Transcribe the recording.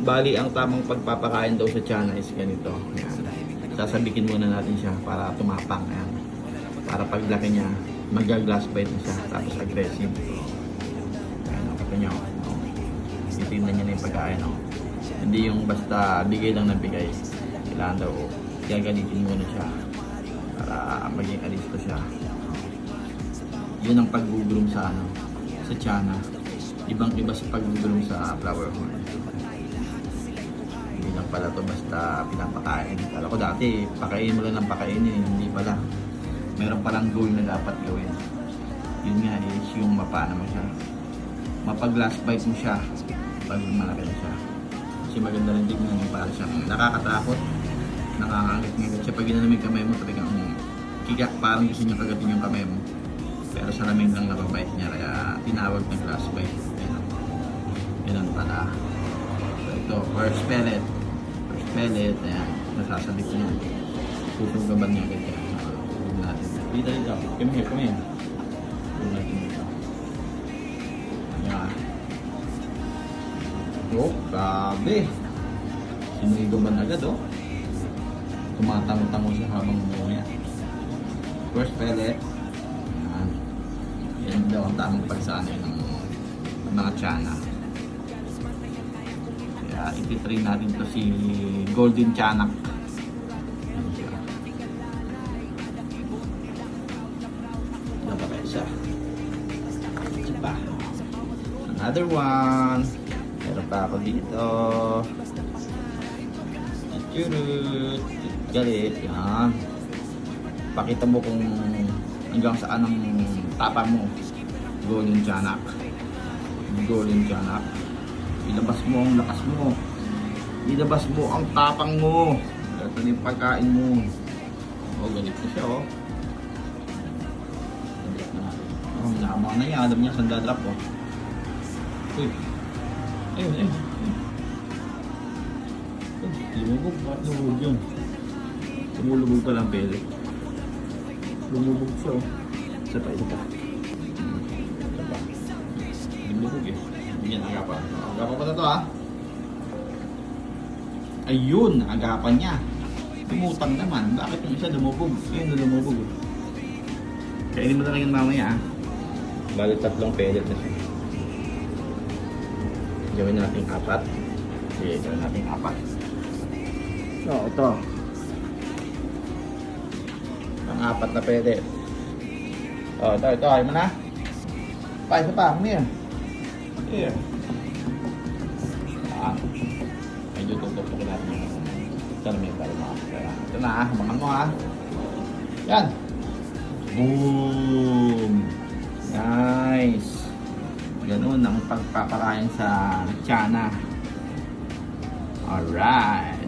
Bali, ang tamang pagpapakain daw sa tiyan is ganito. Ayan. Sasabikin muna natin siya para tumapang. Ayan. Para paglaki niya, mag-glass bite na siya. Tapos aggressive. Ayan, nakita niyo. Titignan niya na yung pagkain. Hindi yung basta bigay lang ng bigay. Kailangan daw gagalitin muna siya para maging alisto siya. Yun ang pag-groom sa sa tiyana. Ibang-iba sa pag-groom sa flower horn. Hindi lang pala to basta pinapakain. Kala ko dati, pakain mo lang ng pakain eh. Hindi pala. Meron palang goal na dapat gawin. Yun nga is yung mapana mo siya. Mapag-glass bite mo siya pag malaki na siya. Kasi maganda rin tignan yung para siyang nakakatakot. Nakakangit-ngit siya. Pag ginanamig kamay mo, talagang kikak parang gusto niya kagatin yung kamay mo. Pero sa lamig lang nababite niya. Kaya tinawag ng glass bite. Ganun pala. So ito, first pellet. First pellet, ayan. Nasasabit niya. Susugaban niya agad yan. Huwag natin. Dito, dito. Come here, come here. Huwag natin dito. Ayan. Oh, grabe. Sinugaban agad, oh. Tumatango-tango siya habang umuwi. First pellet. Ayan. Yan daw ang tamang pagsanay ng mga tiyana. Kaya ititrain natin to si Golden Tiyanak. Dapat kayo siya. Isa pa. Another one. Meron pa ako dito. Churut. Galit. Yan. Pakita mo kung hanggang saan ang tapang mo. Golden Tiyanak. Golden Tiyanak. Ilabas mo ang lakas mo. Ilabas mo ang tapang mo. Ito na yung pagkain mo. Oh, galit na siya, oh. Galit na. Oh, hinamang na niya. Alam niya saan dadrop, oh. Uy. Ayun, ayun. Lumubog. Bakit lumubog yun? Lumulubog pa lang pele. Lumubog siya, oh. Isa pa, isa pa. Isa pa. Lumubog eh. Yan, agapan. Agapan pa na to, ha? Ayun, agapan niya. Tumutang naman. Bakit yung isa lumubog? Ayun na lumubog. Kainin mo na lang yun mamaya, ha? Bali, 3 pellet na siya. Gawin natin 4. Sige, gawin natin 4. So, ito. Ang 4 na pellet. Oh, ito. Ayaw mo na? Pa, isa pa. Come here. Here. Medyo tututukin natin yung salamin para makakasaya. Ito na, hamangan mo, ha. Yan. Boom. Nice. Ganun ang pagpapakain sa tiyana. Alright.